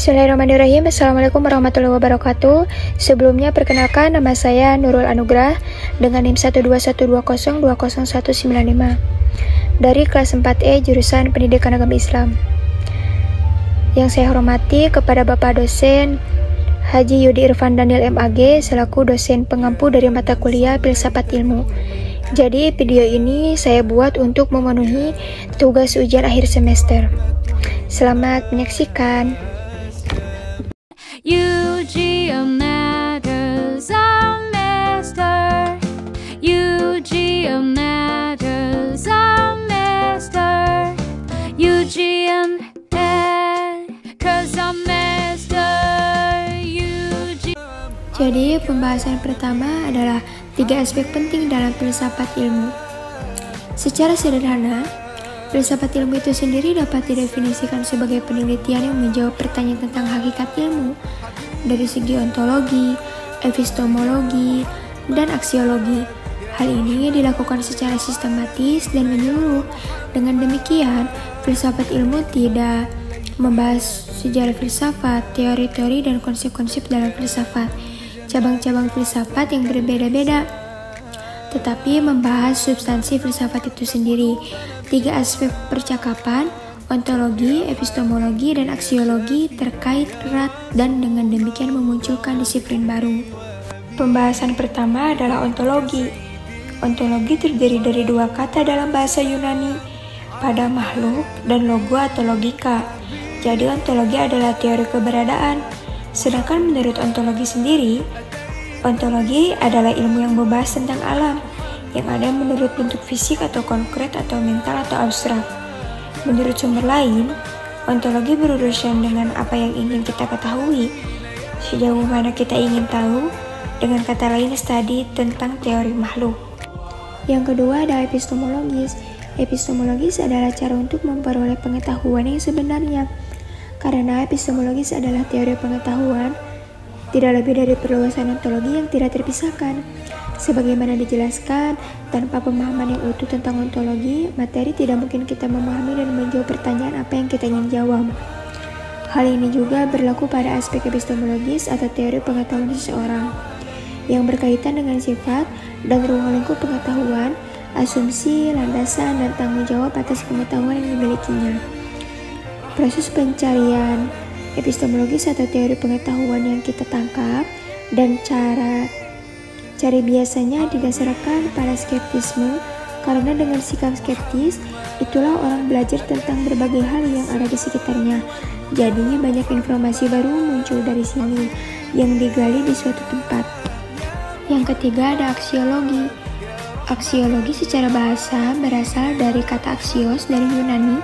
Bismillahirrahmanirrahim. Assalamualaikum warahmatullahi wabarakatuh. Sebelumnya perkenalkan, nama saya Nurul Anugrah dengan NIM 12120200195 dari kelas 4E jurusan Pendidikan Agama Islam. Yang saya hormati kepada Bapak dosen Haji Yudi Irfan Daniel MAG selaku dosen pengampu dari mata kuliah Filsafat Ilmu. Jadi video ini saya buat untuk memenuhi tugas ujian akhir semester. Selamat menyaksikan. UGM matters a master. UGM matters a master. UGM cause a master. Jadi pembahasan pertama adalah 3 aspek penting dalam filsafat ilmu. Secara sederhana, filsafat ilmu itu sendiri dapat didefinisikan sebagai penelitian yang menjawab pertanyaan tentang hakikat ilmu dari segi ontologi, epistemologi, dan aksiologi. Hal ini dilakukan secara sistematis dan menyeluruh. Dengan demikian, filsafat ilmu tidak membahas sejarah filsafat, teori-teori, dan konsep-konsep dalam filsafat, cabang-cabang filsafat yang berbeda-beda, tetapi membahas substansi filsafat itu sendiri. 3 aspek percakapan, ontologi, epistemologi, dan aksiologi terkait erat dan dengan demikian memunculkan disiplin baru. Pembahasan pertama adalah ontologi. Ontologi terdiri dari 2 kata dalam bahasa Yunani, pada makhluk dan logo atau logika. Jadi ontologi adalah teori keberadaan. Sedangkan menurut ontologi sendiri, ontologi adalah ilmu yang membahas tentang alam, yang ada menurut bentuk fisik atau konkret atau mental atau abstrak. Menurut sumber lain, ontologi berurusan dengan apa yang ingin kita ketahui, sejauh mana kita ingin tahu, dengan kata lain studi tentang teori makhluk. Yang kedua adalah epistemologis. Epistemologis adalah cara untuk memperoleh pengetahuan yang sebenarnya. Karena epistemologis adalah teori pengetahuan, tidak lebih dari perluasan ontologi yang tidak terpisahkan. Sebagaimana dijelaskan, tanpa pemahaman yang utuh tentang ontologi, materi tidak mungkin kita memahami dan menjawab pertanyaan apa yang kita ingin jawab. Hal ini juga berlaku pada aspek epistemologis atau teori pengetahuan seseorang, yang berkaitan dengan sifat dan ruang lingkup pengetahuan, asumsi, landasan, dan tanggung jawab atas pengetahuan yang dimilikinya. Proses pencarian epistemologis atau teori pengetahuan yang kita tangkap dan cara cari biasanya didasarkan pada skeptisme, karena dengan sikap skeptis itulah orang belajar tentang berbagai hal yang ada di sekitarnya. Jadi banyak informasi baru muncul dari sini yang digali di suatu tempat. Yang ketiga ada aksiologi. Aksiologi secara bahasa berasal dari kata aksios dari Yunani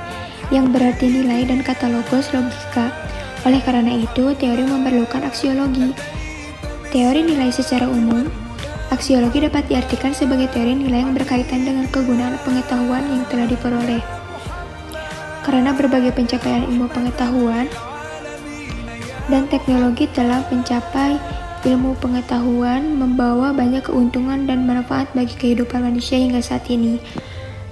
yang berarti nilai dan kata logos logika. Oleh karena itu, teori memerlukan aksiologi. Teori nilai secara umum, aksiologi dapat diartikan sebagai teori nilai yang berkaitan dengan kegunaan pengetahuan yang telah diperoleh. Karena berbagai pencapaian ilmu pengetahuan dan teknologi telah mencapai ilmu pengetahuan membawa banyak keuntungan dan manfaat bagi kehidupan manusia hingga saat ini.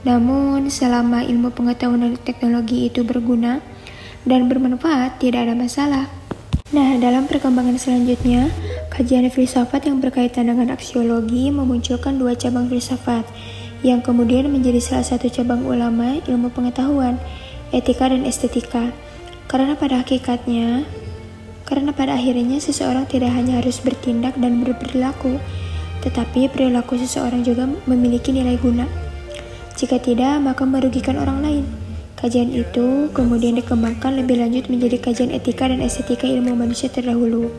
Namun, selama ilmu pengetahuan dan teknologi itu berguna dan bermanfaat, tidak ada masalah. Nah, dalam perkembangan selanjutnya, kajian filsafat yang berkaitan dengan aksiologi memunculkan 2 cabang filsafat, yang kemudian menjadi salah satu cabang ulama ilmu pengetahuan, etika dan estetika. Karena pada akhirnya seseorang tidak hanya harus bertindak dan berperilaku, tetapi perilaku seseorang juga memiliki nilai guna. Jika tidak, maka merugikan orang lain. Kajian itu kemudian dikembangkan lebih lanjut menjadi kajian etika dan estetika ilmu manusia terdahulu.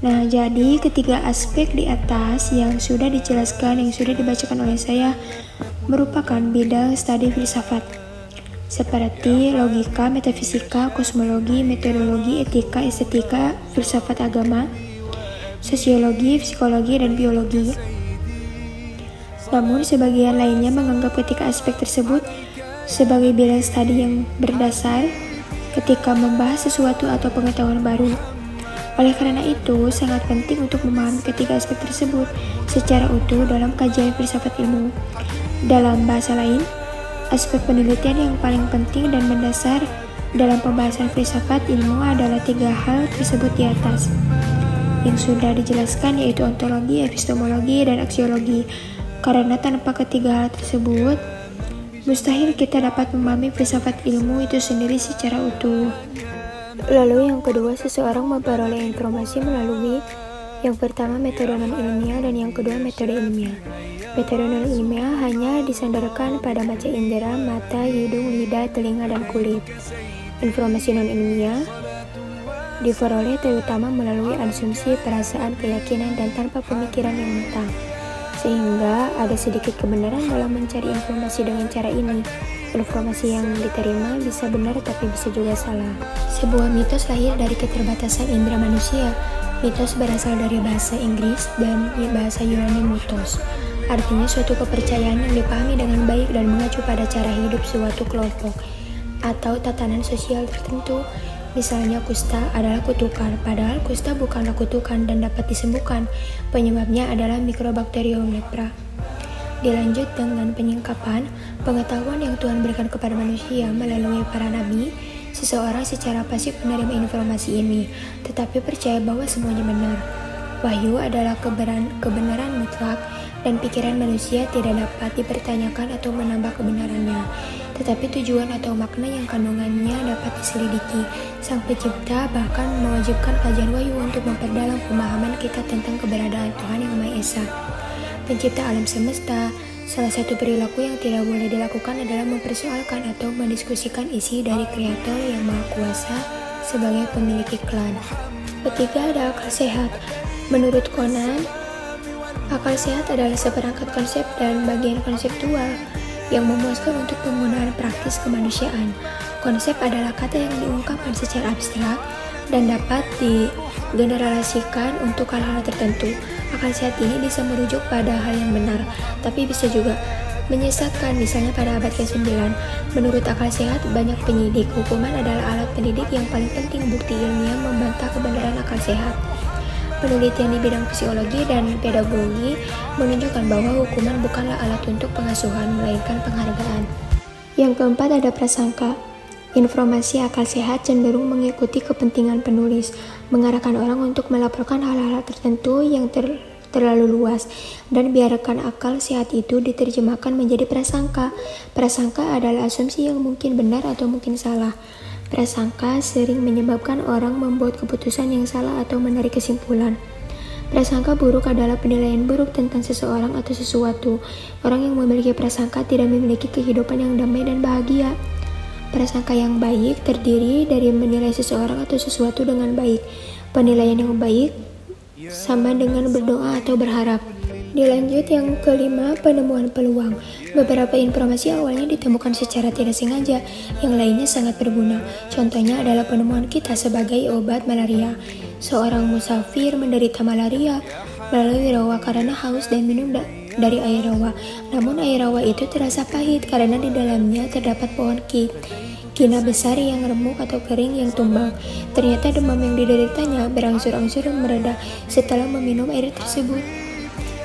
Nah, jadi ketiga aspek di atas yang sudah dijelaskan, yang sudah dibacakan oleh saya, merupakan bidang studi filsafat, seperti logika, metafisika, kosmologi, metodologi, etika, estetika, filsafat agama, sosiologi, psikologi, dan biologi. Namun, sebagian lainnya menganggap ketiga aspek tersebut sebagai bidang studi yang berdasar ketika membahas sesuatu atau pengetahuan baru. Oleh karena itu, sangat penting untuk memahami ketiga aspek tersebut secara utuh dalam kajian filsafat ilmu. Dalam bahasa lain, aspek penelitian yang paling penting dan mendasar dalam pembahasan filsafat ilmu adalah 3 hal tersebut di atas, yang sudah dijelaskan, yaitu ontologi, epistemologi, dan aksiologi. Karena tanpa ketiga hal tersebut, mustahil kita dapat memahami filsafat ilmu itu sendiri secara utuh. Lalu yang kedua, seseorang memperoleh informasi melalui yang pertama metode non-ilmiah dan yang kedua metode ilmiah. Metode non-ilmiah hanya disandarkan pada panca indera, mata, hidung, lidah, telinga, dan kulit. Informasi non-ilmiah diperoleh terutama melalui asumsi, perasaan, keyakinan, dan tanpa pemikiran yang matang. Sehingga ada sedikit kebenaran dalam mencari informasi dengan cara ini. Informasi yang diterima bisa benar tapi bisa juga salah. Sebuah mitos lahir dari keterbatasan indera manusia. Mitos berasal dari bahasa Inggris dan bahasa Yunani mythos. Artinya suatu kepercayaan yang dipahami dengan baik dan mengacu pada cara hidup suatu kelompok atau tatanan sosial tertentu. Misalnya kusta adalah kutukan, padahal kusta bukanlah kutukan dan dapat disembuhkan. Penyebabnya adalah Mycobacterium lepra. Dilanjut dengan penyingkapan pengetahuan yang Tuhan berikan kepada manusia melalui para nabi. Seseorang secara pasif menerima informasi ini, tetapi percaya bahwa semuanya benar. Wahyu adalah kebenaran mutlak, dan pikiran manusia tidak dapat dipertanyakan atau menambah kebenarannya. Tetapi tujuan atau makna yang kandungannya dapat diselidiki. Sang Pencipta bahkan mewajibkan kajian wahyu untuk memperdalam pemahaman kita tentang keberadaan Tuhan Yang Maha Esa, Pencipta alam semesta. Salah satu perilaku yang tidak boleh dilakukan adalah mempersoalkan atau mendiskusikan isi dari Kreator yang Maha Kuasa sebagai pemilik iklan. Ketiga, ada akal sehat. Menurut Conan, akal sehat adalah seperangkat konsep dan bagian konseptual yang memuaskan untuk penggunaan praktis kemanusiaan. Konsep adalah kata yang diungkapkan secara abstrak dan dapat digeneralisasikan untuk hal-hal tertentu. Akal sehat ini bisa merujuk pada hal yang benar, tapi bisa juga menyesatkan. Misalnya pada abad ke-9, menurut akal sehat banyak penyidik, hukuman adalah alat pendidik yang paling penting. Bukti ilmiah membantah kebenaran akal sehat. Penelitian di bidang fisiologi dan pedagogi menunjukkan bahwa hukuman bukanlah alat untuk pengasuhan, melainkan penghargaan. Yang keempat, ada prasangka. Informasi akal sehat cenderung mengikuti kepentingan penulis, mengarahkan orang untuk melaporkan hal-hal tertentu yang terlalu luas, dan biarkan akal sehat itu diterjemahkan menjadi prasangka. Prasangka adalah asumsi yang mungkin benar atau mungkin salah. Prasangka sering menyebabkan orang membuat keputusan yang salah atau menarik kesimpulan. Prasangka buruk adalah penilaian buruk tentang seseorang atau sesuatu. Orang yang memiliki prasangka tidak memiliki kehidupan yang damai dan bahagia. Prasangka yang baik terdiri dari menilai seseorang atau sesuatu dengan baik. Penilaian yang baik sama dengan berdoa atau berharap. Dilanjut yang kelima, penemuan peluang. Beberapa informasi awalnya ditemukan secara tidak sengaja, yang lainnya sangat berguna. Contohnya adalah penemuan kita sebagai obat malaria. Seorang musafir menderita malaria melalui rawa karena haus dan minum dari air rawa. Namun air rawa itu terasa pahit karena di dalamnya terdapat pohon kina besar yang remuk atau kering yang tumbang. Ternyata demam yang dideritanya berangsur-angsur mereda setelah meminum air tersebut.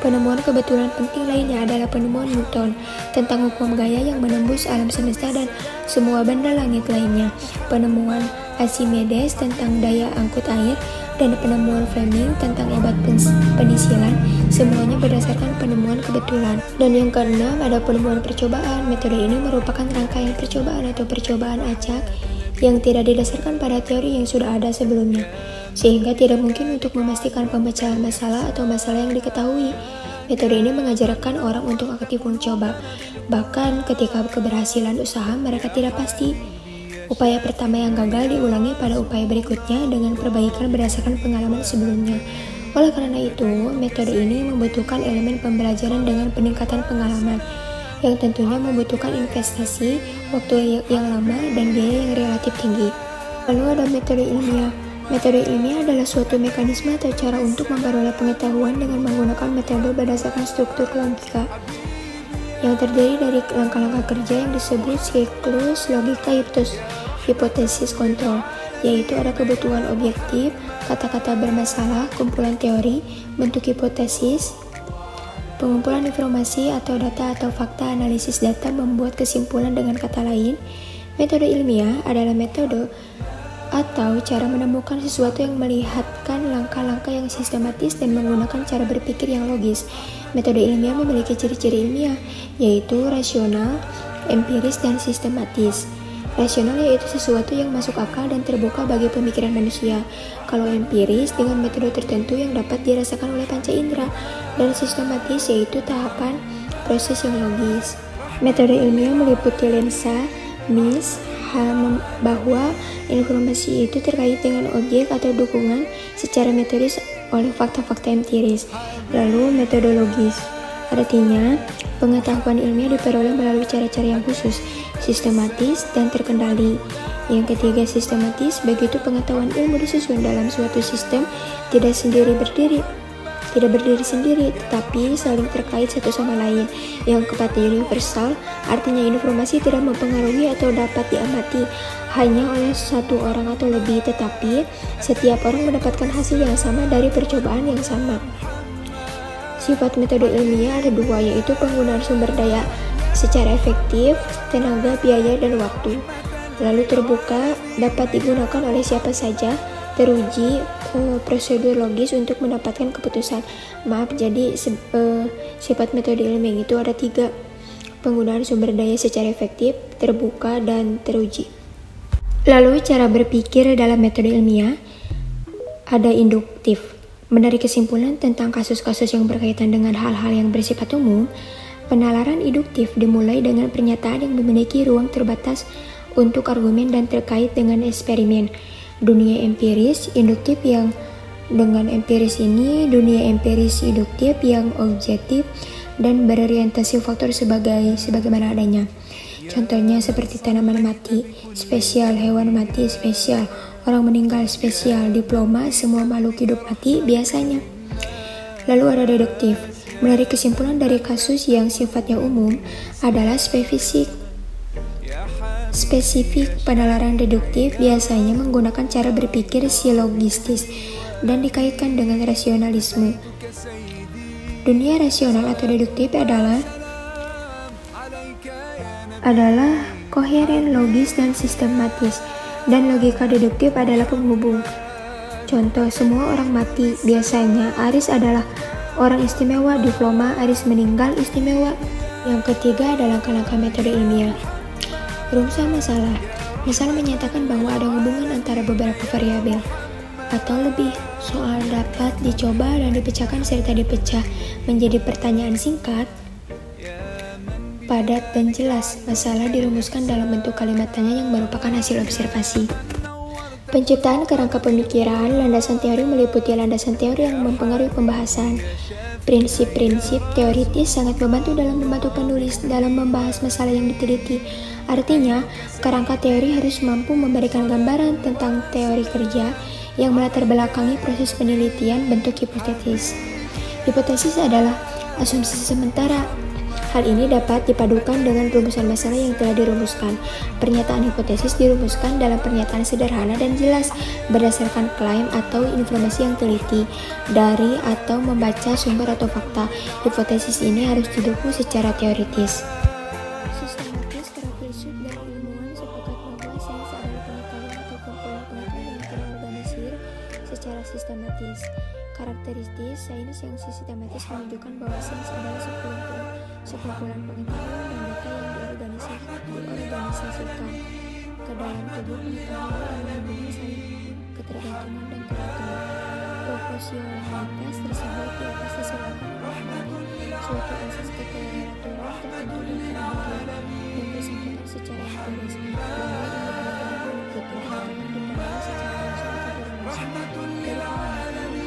Penemuan kebetulan penting lainnya adalah penemuan Newton tentang hukum gaya yang menembus alam semesta dan semua benda langit lainnya. Penemuan Archimedes tentang daya angkut air dan penemuan Fleming tentang obat penisilan, semuanya berdasarkan penemuan kebetulan. Dan yang keenam, ada penemuan percobaan. Metode ini merupakan rangkaian percobaan atau percobaan acak yang tidak didasarkan pada teori yang sudah ada sebelumnya, sehingga tidak mungkin untuk memastikan pemecahan masalah atau masalah yang diketahui. Metode ini mengajarkan orang untuk aktif mencoba, bahkan ketika keberhasilan usaha mereka tidak pasti. Upaya pertama yang gagal diulangi pada upaya berikutnya dengan perbaikan berdasarkan pengalaman sebelumnya. Oleh karena itu, metode ini membutuhkan elemen pembelajaran dengan peningkatan pengalaman, yang tentunya membutuhkan investasi, waktu yang lama, dan biaya yang relatif tinggi. Lalu ada metode ilmiah. Metode ilmiah adalah suatu mekanisme atau cara untuk memperoleh pengetahuan dengan menggunakan metode berdasarkan struktur logika, yang terdiri dari langkah-langkah kerja yang disebut siklus logika hipotesis kontrol, yaitu ada kebutuhan objektif, kata-kata bermasalah, kumpulan teori, bentuk hipotesis, pengumpulan informasi atau data atau fakta, analisis data, membuat kesimpulan, dengan kata lain, Metode ilmiah adalah metode atau cara menemukan sesuatu yang melihatkan langkah-langkah yang sistematis dan menggunakan cara berpikir yang logis. Metode ilmiah memiliki ciri-ciri ilmiah, yaitu rasional, empiris, dan sistematis. Rasional yaitu sesuatu yang masuk akal dan terbuka bagi pemikiran manusia. Kalau empiris dengan metode tertentu yang dapat dirasakan oleh panca indera, dan sistematis yaitu tahapan proses yang logis. Metode ilmiah meliputi lensa, MIS, hal bahwa informasi itu terkait dengan objek atau dukungan secara metodis oleh fakta-fakta empiris. Lalu metodologis, artinya pengetahuan ilmiah diperoleh melalui cara-cara yang khusus, sistematis, dan terkendali. Yang ketiga, sistematis, begitu pengetahuan ilmu disusun dalam suatu sistem, tidak berdiri sendiri, tetapi saling terkait satu sama lain. Yang keempat, universal, artinya informasi tidak mempengaruhi atau dapat diamati hanya oleh satu orang atau lebih, tetapi setiap orang mendapatkan hasil yang sama dari percobaan yang sama. Sifat metode ilmiah ada dua, yaitu penggunaan sumber daya secara efektif, tenaga, biaya, dan waktu. Lalu terbuka, dapat digunakan oleh siapa saja, teruji, prosedur logis untuk mendapatkan keputusan. Jadi sifat metode ilmiah itu ada 3, penggunaan sumber daya secara efektif, terbuka, dan teruji. Lalu cara berpikir dalam metode ilmiah ada induktif, menarik kesimpulan tentang kasus-kasus yang berkaitan dengan hal-hal yang bersifat umum. Penalaran induktif dimulai dengan pernyataan yang memiliki ruang terbatas untuk argumen dan terkait dengan eksperimen. Dunia empiris induktif yang dengan empiris ini, dunia empiris induktif yang objektif dan berorientasi faktor sebagaimana adanya. Contohnya seperti tanaman mati, spesial, hewan mati, spesial, orang meninggal, spesial, diploma, semua makhluk hidup mati biasanya. Lalu ada deduktif, menarik kesimpulan dari kasus yang sifatnya umum adalah spesifik. Penalaran deduktif biasanya menggunakan cara berpikir silogistis dan dikaitkan dengan rasionalisme. Dunia rasional atau deduktif adalah koheren, logis, dan sistematis, dan logika deduktif adalah penghubung. Contoh, semua orang mati, biasanya Aris adalah orang istimewa, diploma, Aris meninggal, istimewa. Yang ketiga adalah langkah-langkah metode ilmiah. Rumusan masalah. Masalah menyatakan bahwa ada hubungan antara beberapa variabel atau lebih. Soal dapat dicoba dan dipecahkan serta dipecah menjadi pertanyaan singkat, padat, dan jelas. Masalah dirumuskan dalam bentuk kalimat tanya yang merupakan hasil observasi. Penciptaan kerangka pemikiran. Landasan teori meliputi landasan teori yang mempengaruhi pembahasan. Prinsip-prinsip teoritis sangat membantu penulis dalam membahas masalah yang diteliti. Artinya, kerangka teori harus mampu memberikan gambaran tentang teori kerja yang melatar belakangi proses penelitian bentuk hipotesis. Hipotesis adalah asumsi sementara. Hal ini dapat dipadukan dengan rumusan masalah yang telah dirumuskan. Pernyataan hipotesis dirumuskan dalam pernyataan sederhana dan jelas berdasarkan klaim atau informasi yang teliti dari atau membaca sumber atau fakta. Hipotesis ini harus didukung secara teoritis. Sistematis, para filsuf dan ilmuwan sepakat bahwa sains adalah pengetahuan atau kumpulan pengetahuan yang terorganisir secara sistematis. Karakteristik sains yang sistematis menunjukkan bahwa sains adalah sekumpulan pengetahuan dan data yang diorganisasikan ke dalam tubuh pengetahuan yang menghubungi saling ketergantungan dan ketergantungan. Proporsionalitas tersebut di atas disebabkan oleh suatu asas keteraturan tertentu dan kemudian yang bersangkutan secara empiris, bahwa indikator itu akan diperoleh secara langsung atau tidak langsung dari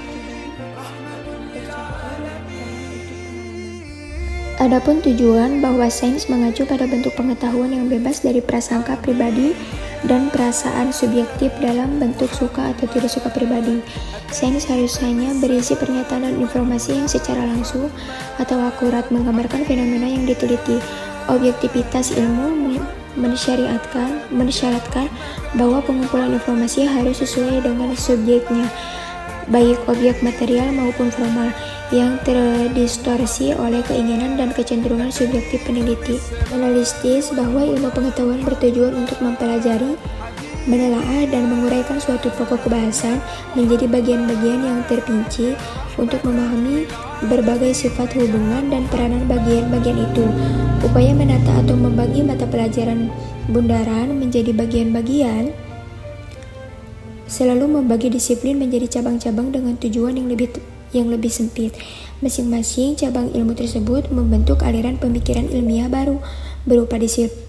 Adapun tujuan bahwa sains mengacu pada bentuk pengetahuan yang bebas dari prasangka pribadi dan perasaan subjektif dalam bentuk suka atau tidak suka pribadi. Sains harus hanya berisi pernyataan dan informasi yang secara langsung atau akurat menggambarkan fenomena yang diteliti. Objektivitas ilmu mensyaratkan bahwa pengumpulan informasi harus sesuai dengan subjeknya. baik objek material maupun formal, yang terdistorsi oleh keinginan dan kecenderungan subjektif peneliti. Analisis bahwa ilmu pengetahuan bertujuan untuk mempelajari, menelaah, dan menguraikan suatu pokok kebahasan menjadi bagian-bagian yang terperinci untuk memahami berbagai sifat hubungan dan peranan bagian-bagian itu. Upaya menata atau membagi mata pelajaran bundaran menjadi bagian-bagian selalu membagi disiplin menjadi cabang-cabang dengan tujuan yang lebih sempit. Masing-masing cabang ilmu tersebut membentuk aliran pemikiran ilmiah baru berupa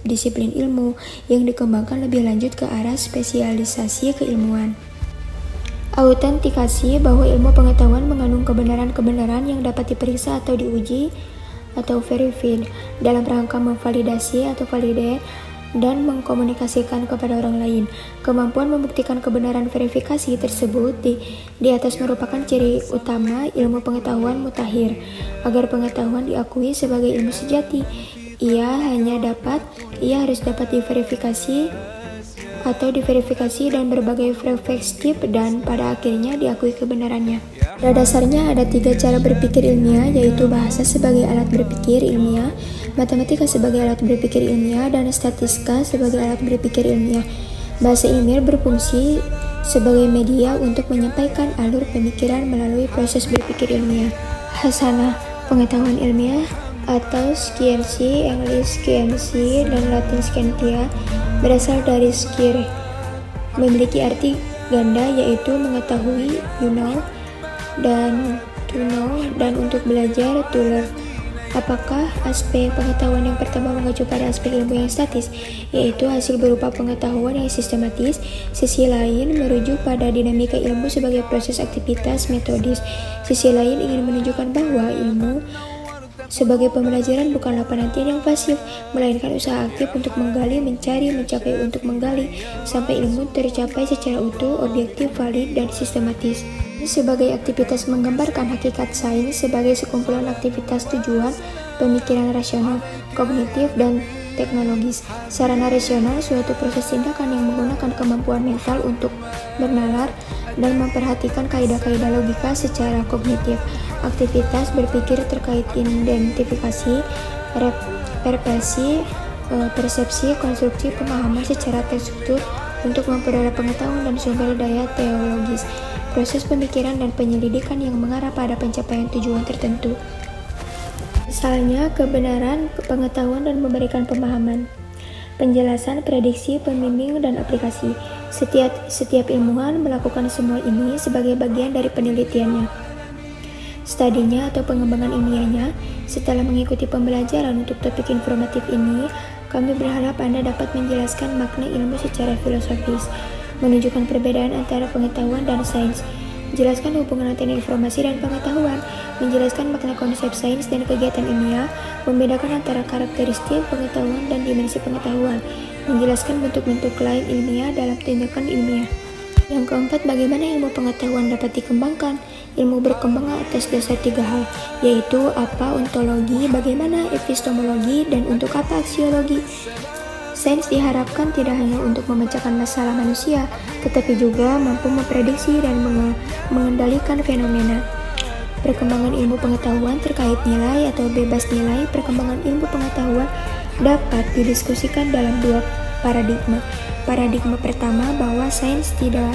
disiplin ilmu yang dikembangkan lebih lanjut ke arah spesialisasi keilmuan. Autentikasi bahwa ilmu pengetahuan mengandung kebenaran-kebenaran yang dapat diperiksa atau diuji atau verified dalam rangka memvalidasi atau validate dan mengkomunikasikan kepada orang lain. Kemampuan membuktikan kebenaran verifikasi tersebut di atas merupakan ciri utama ilmu pengetahuan mutakhir. Agar pengetahuan diakui sebagai ilmu sejati, ia harus dapat diverifikasi dan berbagai perspektif dan pada akhirnya diakui kebenarannya. Pada dasarnya ada 3 cara berpikir ilmiah, yaitu bahasa sebagai alat berpikir ilmiah, matematika sebagai alat berpikir ilmiah, dan statistika sebagai alat berpikir ilmiah. Bahasa ilmiah berfungsi sebagai media untuk menyampaikan alur pemikiran melalui proses berpikir ilmiah. Hasanah pengetahuan ilmiah atau sciency, English sciency dan Latin scientia, berasal dari scire, memiliki arti ganda yaitu mengetahui, you know, dan to know, dan untuk belajar, to learn. Apakah aspek pengetahuan yang pertama mengacu pada aspek ilmu yang statis, yaitu hasil berupa pengetahuan yang sistematis? Sisi lain merujuk pada dinamika ilmu sebagai proses aktivitas metodis. Sisi lain ingin menunjukkan bahwa ilmu sebagai pembelajaran bukanlah penantian yang pasif, melainkan usaha aktif untuk menggali, mencari, mencapai untuk menggali, sampai ilmu tercapai secara utuh, objektif, valid, dan sistematis. Sebagai aktivitas menggambarkan hakikat sains sebagai sekumpulan aktivitas tujuan, pemikiran rasional, kognitif, dan teknologis. Sarana rasional suatu proses tindakan yang menggunakan kemampuan mental untuk bernalar dan memperhatikan kaidah-kaidah logika secara kognitif. Aktivitas berpikir terkait identifikasi, persepsi, konstruksi pemahaman secara terstruktur untuk memperoleh pengetahuan dan sumber daya teologis. Proses pemikiran dan penyelidikan yang mengarah pada pencapaian tujuan tertentu. Misalnya, kebenaran, pengetahuan, dan memberikan pemahaman. Penjelasan, prediksi, pembimbing, dan aplikasi. Setiap ilmuwan melakukan semua ini sebagai bagian dari penelitiannya, studinya atau pengembangan ilmiahnya. Setelah mengikuti pembelajaran untuk topik informatif ini, kami berharap Anda dapat menjelaskan makna ilmu secara filosofis, menunjukkan perbedaan antara pengetahuan dan sains, jelaskan hubungan antara informasi dan pengetahuan, menjelaskan makna konsep sains dan kegiatan ilmiah, membedakan antara karakteristik pengetahuan dan dimensi pengetahuan, menjelaskan bentuk-bentuk lain ilmiah dalam tindakan ilmiah. Yang keempat, bagaimana ilmu pengetahuan dapat dikembangkan? Ilmu berkembang atas dasar 3 hal, yaitu apa ontologi, bagaimana epistemologi, dan untuk apa aksiologi. Sains diharapkan tidak hanya untuk memecahkan masalah manusia, tetapi juga mampu memprediksi dan mengendalikan fenomena. Perkembangan ilmu pengetahuan terkait nilai atau bebas nilai. Perkembangan ilmu pengetahuan dapat didiskusikan dalam 2 paradigma. Paradigma pertama, bahwa sains tidak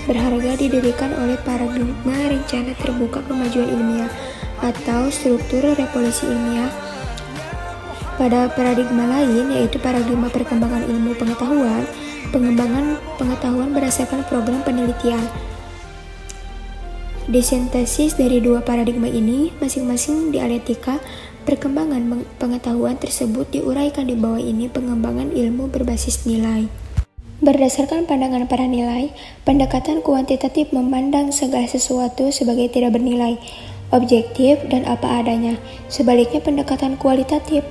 berharga didirikan oleh paradigma rencana terbuka kemajuan ilmiah atau struktur revolusi ilmiah. Pada paradigma lain, yaitu paradigma perkembangan ilmu pengetahuan, pengembangan pengetahuan berdasarkan program penelitian. Disintesis dari 2 paradigma ini, masing-masing dialektika perkembangan pengetahuan tersebut diuraikan di bawah ini: pengembangan ilmu berbasis nilai. Berdasarkan pandangan para nilai, pendekatan kuantitatif memandang segala sesuatu sebagai tidak bernilai, objektif, dan apa adanya. Sebaliknya, pendekatan kualitatif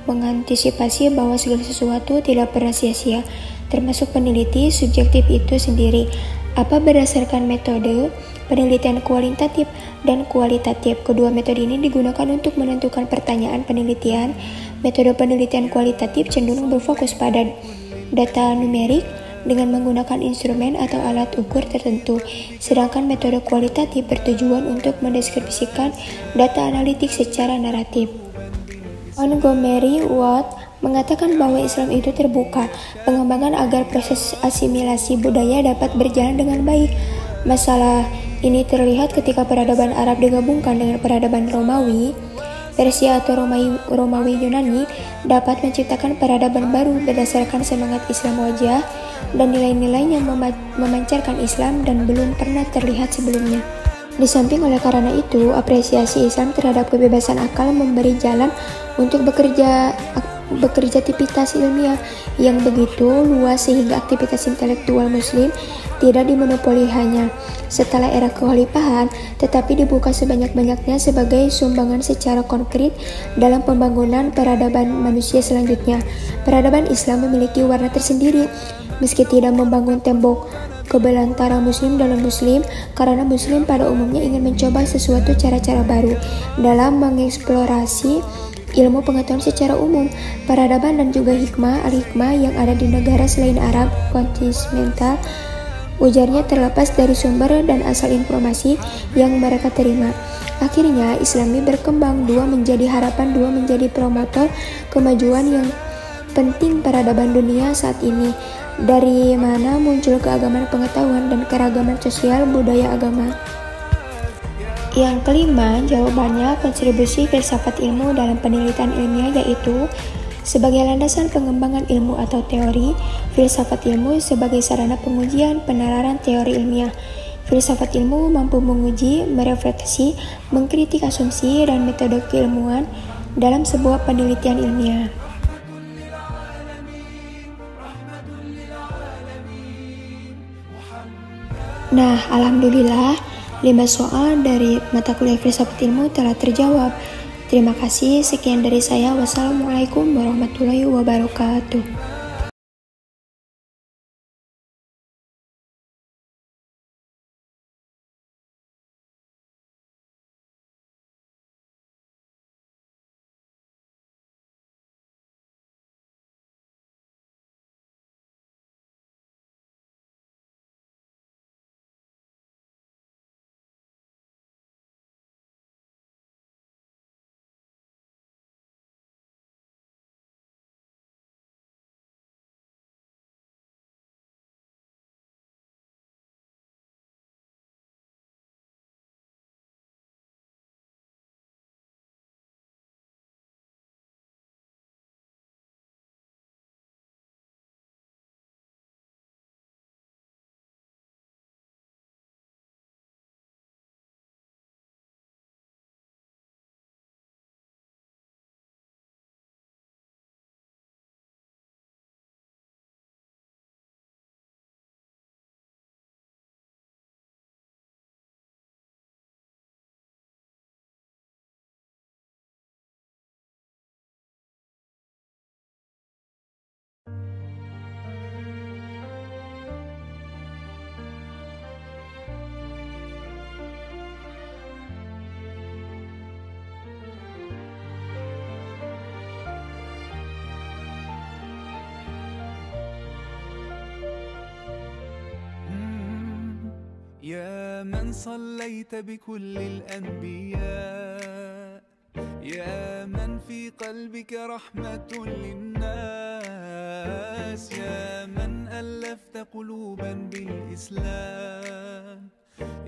mengantisipasi bahwa segala sesuatu tidak pernah sia-sia, termasuk peneliti subjektif itu sendiri. Apa berdasarkan metode penelitian kualitatif dan kualitatif. Kedua metode ini digunakan untuk menentukan pertanyaan penelitian. Metode penelitian kualitatif cenderung berfokus pada data numerik, dengan menggunakan instrumen atau alat ukur tertentu, sedangkan metode kualitatif bertujuan untuk mendeskripsikan data analitik secara naratif. Montgomery Watt mengatakan bahwa Islam itu terbuka pengembangan agar proses asimilasi budaya dapat berjalan dengan baik. Masalah ini terlihat ketika peradaban Arab digabungkan dengan peradaban Romawi. Persia atau Romawi Yunani dapat menciptakan peradaban baru berdasarkan semangat Islam wajah dan nilai-nilai yang memancarkan Islam dan belum pernah terlihat sebelumnya. Di samping oleh karena itu, apresiasi Islam terhadap kebebasan akal memberi jalan untuk bekerjativitas ilmiah yang begitu luas sehingga aktivitas intelektual Muslim tidak dimonopoli hanya setelah era kekhalifahan, tetapi dibuka sebanyak-banyaknya sebagai sumbangan secara konkret dalam pembangunan peradaban manusia selanjutnya. Peradaban Islam memiliki warna tersendiri, meski tidak membangun tembok kebelantara Muslim dalam Muslim, karena Muslim pada umumnya ingin mencoba sesuatu cara-cara baru dalam mengeksplorasi ilmu pengetahuan secara umum, peradaban dan juga al-hikmah yang ada di negara selain Arab kontinental, ujarnya, terlepas dari sumber dan asal informasi yang mereka terima. Akhirnya, Islami berkembang, dua menjadi harapan, dua menjadi promotor kemajuan yang penting peradaban dunia saat ini. Dari mana muncul keagamaan pengetahuan dan keragaman sosial budaya agama? Yang kelima, jawabannya kontribusi filsafat ilmu dalam penelitian ilmiah, yaitu sebagai landasan pengembangan ilmu atau teori, filsafat ilmu sebagai sarana pengujian penalaran teori ilmiah. Filsafat ilmu mampu menguji, merefleksi, mengkritik asumsi dan metode keilmuan dalam sebuah penelitian ilmiah. Nah, alhamdulillah 5 soal dari mata kuliah filsafat ilmu telah terjawab. Terima kasih, sekian dari saya. Wassalamualaikum warahmatullahi wabarakatuh. يا من صليت بكل الأنبياء، يا من في قلبك رحمة للناس، يا من ألفت قلوبا بالإسلام،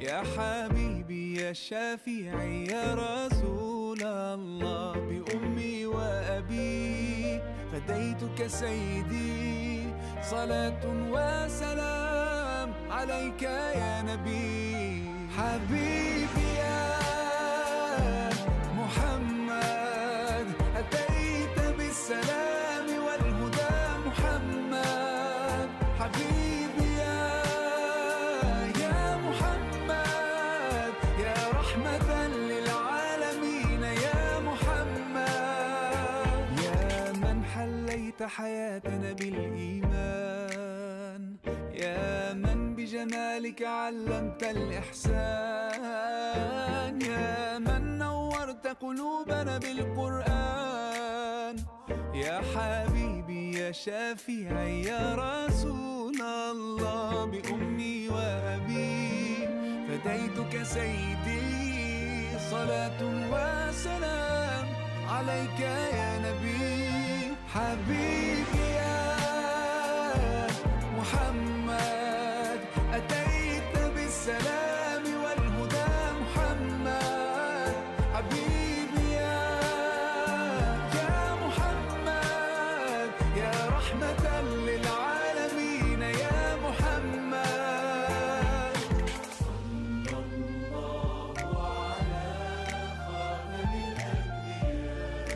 يا حبيبي يا شافعي يا رسول الله، بأمي وأبي فديتك سيدي، صلاة وسلام عليك يا نبي. حبيبي يا محمد أتيت بالسلام والهدى محمد، حبيبي يا محمد يا رحمة للعالمين يا محمد، يا من حليت حياتنا بالإيمان، يا من بجمالك علمت الإحسان، يا من نورت قلوبنا بالقرآن، يا حبيبي يا شافعي يا رسول الله بأمي وأبي فديتك سيدي صلاة وسلام عليك يا نبي حبيبي يا محمد أتيت بالسلام والهدى محمد حبيبي يا محمد يا رحمة للعالمين يا محمد صلى الله على خاتم الأنبياء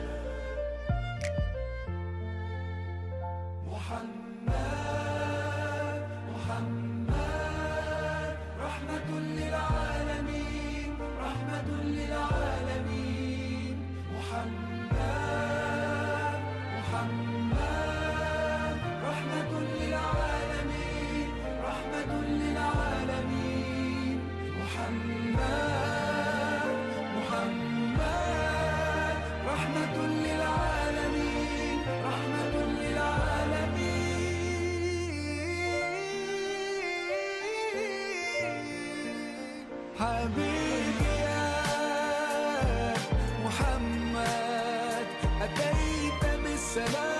محمد رحمة للعالمين رحمة للعالمين محمد رحمة للعالمين رحمة للعالمين محمد رحمة للعالمين رحمة للعالمين حبيبي يا محمد أتيت بالسلام